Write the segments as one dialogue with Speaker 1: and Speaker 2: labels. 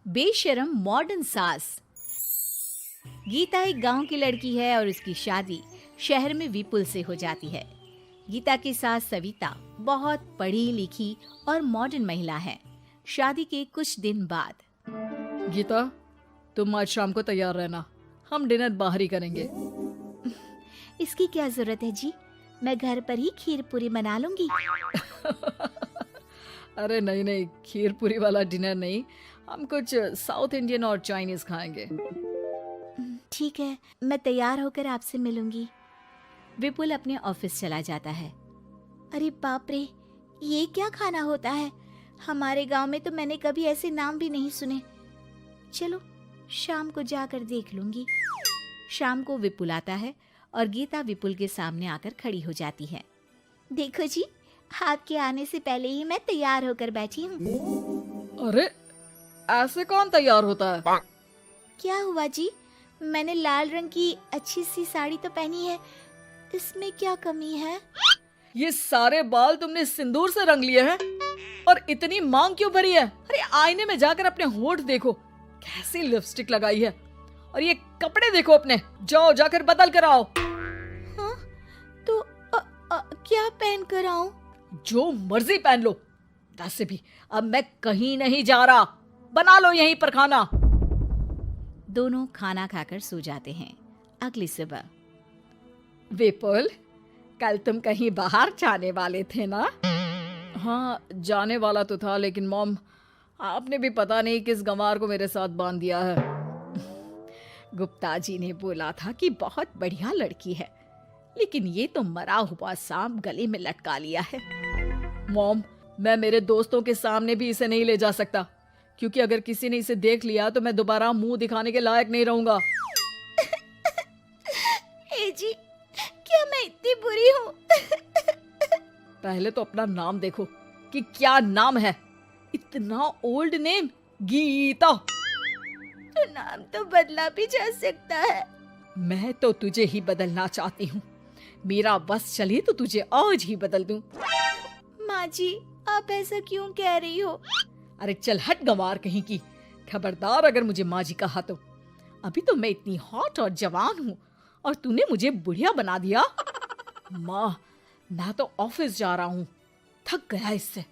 Speaker 1: बेशरम मॉडर्न सास। गीता एक गांव की लड़की है और उसकी शादी शहर में विपुल से हो जाती है। गीता की सास सविता बहुत पढ़ी लिखी और मॉडर्न महिला है। शादी के कुछ दिन बाद
Speaker 2: गीता, तुम आज शाम को तैयार रहना, हम डिनर बाहर ही करेंगे।
Speaker 1: इसकी क्या जरूरत है जी, मैं घर पर ही खीर पूरी बना लूंगी।
Speaker 2: अरे नहीं नहीं, खीर पूरी वाला डिनर नहीं, हम कुछ साउथ इंडियन और चाइनीज खाएंगे।
Speaker 1: ठीक है, मैं तैयार होकर आपसे मिलूंगी। विपुल अपने ऑफिस चला जाता है। अरे बाप रे, ये क्या खाना होता है? हमारे गांव में तो मैंने कभी ऐसे नाम भी नहीं सुने। चलो शाम को जाकर देख लूंगी। शाम को विपुल आता है और गीता विपुल के सामने आकर खड़ी हो जाती है। देखो जी, आपके आने से पहले ही मैं तैयार होकर बैठी हूँ।
Speaker 2: अरे ऐसे कौन तैयार होता है?
Speaker 1: क्या हुआ जी? मैंने लाल रंग की अच्छी सी साड़ी तो पहनी है, इसमें क्या कमी है?
Speaker 2: ये सारे बाल तुमने सिंदूर से रंग लिए हैं और इतनी मांग क्यों भरी है? अरे आईने में जाकर अपने होंठ देखो, कैसी लिपस्टिक लगाई है। और ये कपड़े देखो अपने, जाओ जाकर बदल कर आओ।
Speaker 1: हाँ? तो क्या पहन कर आऊं?
Speaker 2: जो मर्जी पहन लो। वैसे भी अब मैं कहीं नहीं जा रहा, बना लो यहीं पर खाना।
Speaker 1: दोनों खाना खाकर सो जाते हैं। अगली सुबह
Speaker 2: विपुल, कल तुम कहीं बाहर जाने वाले थे ना? हाँ, जाने वाला तो था, लेकिन मॉम आपने भी पता नहीं किस गंवार को मेरे साथ बांध दिया है। गुप्ता जी ने बोला था कि बहुत बढ़िया लड़की है, लेकिन ये तो मरा हुआ सांप गले में लटका लिया है। मॉम, मैं मेरे दोस्तों के सामने भी इसे नहीं ले जा सकता, क्योंकि अगर किसी ने इसे देख लिया तो मैं दोबारा मुंह दिखाने के लायक नहीं रहूंगा।
Speaker 1: ए जी, क्या मैं इतनी बुरी हूँ?
Speaker 2: पहले तो अपना नाम देखो कि क्या नाम है। इतना ओल्ड नेम, गीता।
Speaker 1: तो नाम तो बदला भी जा सकता है।
Speaker 2: मैं तो तुझे ही बदलना चाहती हूँ। मेरा बस चले तो तुझे आज ही बदल दूं।
Speaker 1: माँ जी, आप ऐसा क्यों कह रही हो?
Speaker 2: अरे चल हट गंवार कहीं की। खबरदार अगर मुझे माँ जी कहा तो। अभी तो मैं इतनी हॉट और जवान हूँ और तूने मुझे बुढ़िया बना दिया। माँ, मैं तो ऑफिस जा रहा हूँ, थक गया इससे।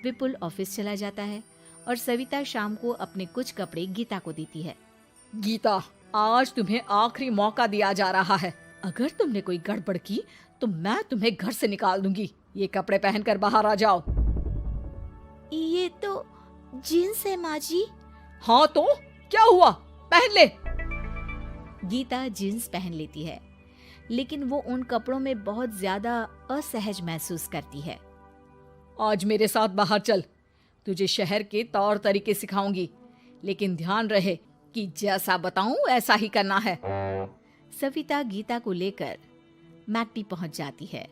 Speaker 1: विपुल ऑफिस चला जाता है और सविता शाम को अपने कुछ कपड़े गीता को देती है।
Speaker 2: गीता, आज तुम्हें आखिरी मौका दिया जा रहा है। अगर तुमने कोई गड़बड़ की तो मैं तुम्हें घर से निकाल दूंगी। ये कपड़े पहनकर बाहर आ जाओ।
Speaker 1: ये तो जींस है माँ जी।
Speaker 2: हाँ तो क्या हुआ, पहन ले।
Speaker 1: गीता जींस पहन लेती है, लेकिन वो उन कपड़ों में बहुत ज्यादा असहज महसूस करती है।
Speaker 2: आज मेरे साथ बाहर चल, तुझे शहर के तौर तरीके सिखाऊंगी, लेकिन ध्यान रहे कि जैसा बताऊं ऐसा ही करना है।
Speaker 1: सविता गीता को लेकर मैकडी पहुंच जाती है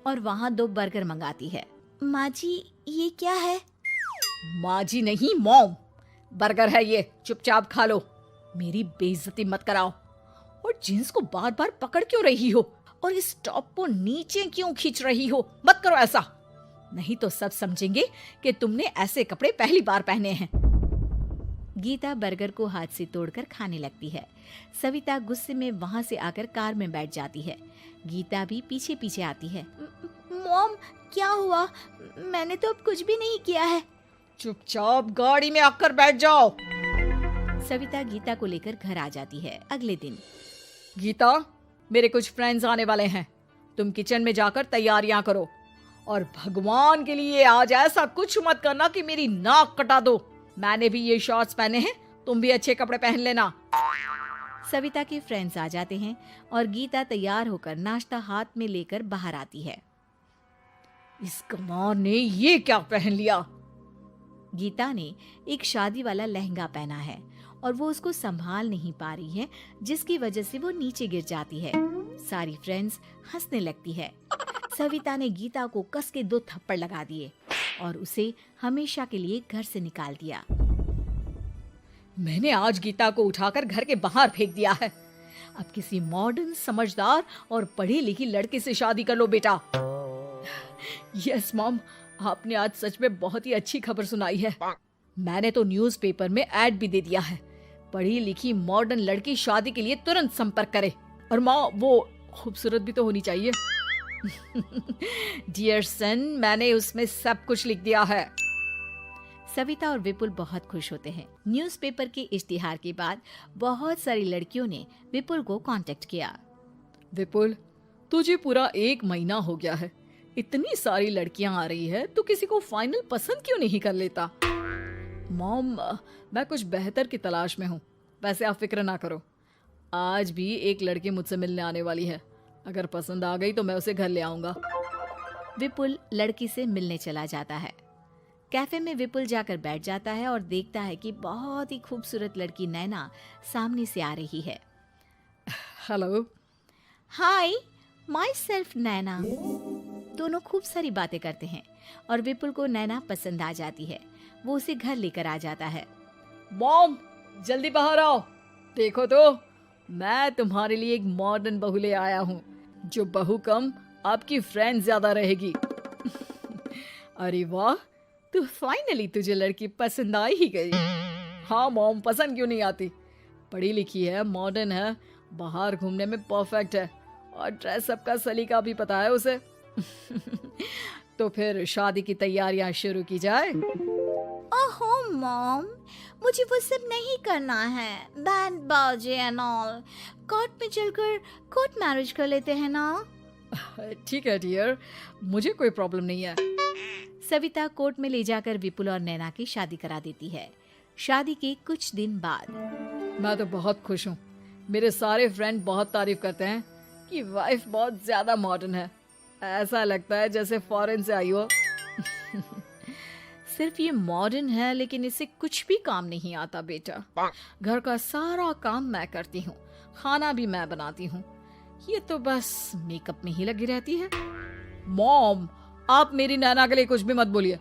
Speaker 1: और वहां 2 बर्गर मंगाती है। माँ जी, ये क्या है?
Speaker 2: माँ जी नहीं मॉम, बर्गर है ये, चुपचाप खा लो। मेरी बेइज्जती मत कराओ। और जींस को बार बार पकड़ क्यों रही हो और इस टॉप को नीचे क्यों खींच रही हो? मत करो ऐसा, नहीं तो सब समझेंगे कि तुमने ऐसे कपड़े पहली बार पहने हैं। गीता बर्गर को हाथ से तोड़कर खाने लगती है। सविता गुस्से में वहां से आकर कार में बैठ जाती है। गीता भी पीछे पीछे आती है। मॉम, क्या हुआ? मैंने तो अब कुछ भी नहीं किया है। चुपचाप गाड़ी में आकर बैठ जाओ।
Speaker 1: सविता गीता को लेकर घर आ जाती है। अगले दिन
Speaker 2: गीता, मेरे कुछ फ्रेंड्स आने वाले हैं, तुम किचन में जाकर तैयारियां करो। और भगवान के लिए आज ऐसा कुछ मत करना कि मेरी नाक कटा दो। मैंने भी ये शॉर्ट्स पहने हैं, तुम भी अच्छे कपड़े पहन लेना।
Speaker 1: सविता के फ्रेंड्स आ जाते हैं और गीता तैयार होकर नाश्ता हाथ में लेकर बाहर आती है।
Speaker 2: इस गंवार ने ये क्या पहन लिया?
Speaker 1: गीता ने एक शादी वाला लहंगा पहना है और वो उसको संभाल नहीं पा रही है, जिसकी वजह से वो नीचे गिर जाती है। सारी फ्रेंड्स हंसने लगती है। सविता ने गीता को कस के 2 थप्पड़ लगा दिए और उसे हमेशा के लिए घर से निकाल दिया।
Speaker 2: मैंने आज गीता को उठाकर घर के बाहर फेंक दिया है। अब किसी मॉडर्न, समझदार और पढ़ी लिखी लड़के से शादी कर लो बेटा। यस मॉम, आपने आज सच में बहुत ही अच्छी खबर सुनाई है। मैंने तो न्यूज़पेपर में ऐड भी दे दिया है, पढ़ी लिखी मॉडर्न लड़की शादी के लिए तुरंत संपर्क करे। और माँ, वो खूबसूरत भी तो होनी चाहिए। डियर सन, मैंने उसमें सब कुछ लिख दिया है।
Speaker 1: सविता और विपुल बहुत खुश होते हैं। न्यूज़पेपर के इश्तिहार के बाद बहुत सारी लड़कियों ने विपुल को कांटेक्ट किया।
Speaker 2: विपुल, तुझे पूरा 1 महीना हो गया है, इतनी सारी लड़कियां आ रही है, तू किसी को फाइनल पसंद क्यों नहीं कर लेता? मॉम, मैं कुछ बेहतर की तलाश में हूँ। वैसे आप फिक्र ना करो, आज भी एक लड़की मुझसे मिलने आने वाली है। अगर पसंद आ गई तो मैं उसे घर ले आऊंगा।
Speaker 1: विपुल लड़की से मिलने चला जाता है। कैफे में विपुल जाकर बैठ जाता है और देखता है कि बहुत ही खूबसूरत लड़की नैना सामने से आ रही है।
Speaker 2: हेलो।
Speaker 1: हाय, माई सेल्फ नैना। दोनों खूब सारी बातें करते हैं और विपुल को नैना पसंद आ जाती है। वो उसे घर लेकर आ जाता है।
Speaker 2: मॉम, जल्दी बाहर आओ, देखो तो मैं तुम्हारे लिए एक मॉडर्न बहू ले आया हूँ, जो बहू कम आपकी फ्रेंड ज्यादा रहेगी। अरे वाह, तो फाइनली तुझे लड़की पसंद आ ही गई। हाँ मॉम, पसंद क्यों नहीं आती? पढ़ी लिखी है, मॉडर्न है, बाहर घूमने में परफेक्ट है और ड्रेसअप का सलीका भी पता है उसे। तो फिर शादी की तैयारियां शुरू की जाए।
Speaker 1: ओहो मॉम, मुझे वो सब नहीं करना है। बैंड बाजे एंड ऑल। कोर्ट में चलकर कोर्ट मैरिज कर लेते हैं ना।
Speaker 2: ठीक है डियर, मुझे कोई प्रॉब्लम नहीं है।
Speaker 1: सविता कोर्ट में ले जाकर विपुल और नैना की शादी करा देती है। शादी के कुछ दिन बाद
Speaker 2: मैं तो बहुत खुश हूँ। मेरे सारे फ्रेंड बहुत तारीफ करते हैं कि वाइफ बहुत ज्यादा मॉडर्न है। ऐसा लगता है जैसे फॉरेन से आई हो। सिर्फ ये मॉडर्न है, लेकिन इसे कुछ भी काम नहीं आता बेटा। घर का सारा काम मैं करती हूँ, खाना भी मैं बनाती हूँ। ये तो बस मेकअप में ही लगी रहती है। मॉम, आप मेरी नैना के लिए कुछ भी मत बोलिए।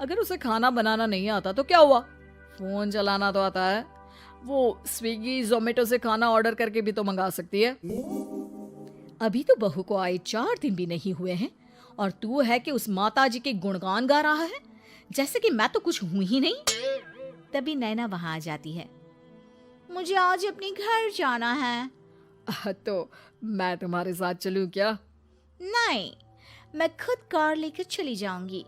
Speaker 2: अगर उसे खाना बनाना नहीं आता तो क्या हुआ, फोन चलाना तो आता है। वो स्विगी जोमेटो से खाना ऑर्डर करके भी तो मंगा सकती है। अभी तो बहू को आए 4 दिन भी नहीं हुए हैं और तू है कि उस माता जी के गुणगान गा रहा है, जैसे कि मैं तो कुछ हूं ही नहीं। तभी नैना वहां आ जाती है। मुझे आज अपने घर जाना है। तो मैं तुम्हारे साथ चलूं क्या?
Speaker 1: नहीं, मैं खुद कार लेकर चली जाऊंगी।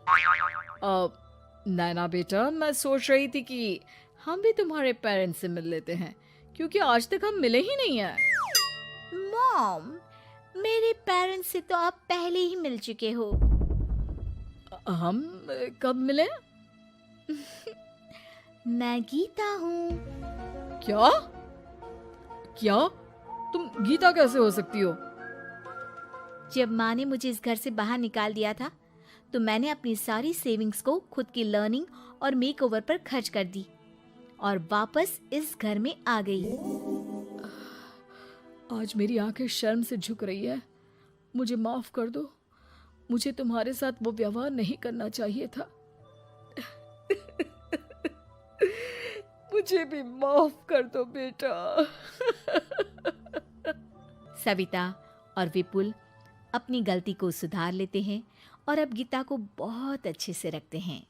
Speaker 2: नैना बेटा, मैं सोच रही थी कि हम भी तुम्हारे पेरेंट्स से मिल लेते हैं, क्योंकि आज तक हम मिले ही नहीं हैं।
Speaker 1: मॉम, मेरे पेरेंट्स से तो आप पहले ही मिल चुके हो।
Speaker 2: हम कब मिले?
Speaker 1: मैं गीता हूँ।
Speaker 2: क्या? क्या? तुम गीता कैसे हो सकती हो?
Speaker 1: जब माँ ने मुझे इस घर से बाहर निकाल दिया था, तो मैंने अपनी सारी सेविंग्स को खुद की लर्निंग और मेकओवर पर खर्च कर दी और वापस इस घर में आ गई।
Speaker 2: आज मेरी आंखें शर्म से झुक रही है। मुझे माफ कर दो। मुझे तुम्हारे साथ वो व्यवहार नहीं करना चाहिए था। मुझे भी माफ कर दो बेटा।
Speaker 1: सविता और विपुल अपनी गलती को सुधार लेते हैं और अब गीता को बहुत अच्छे से रखते हैं।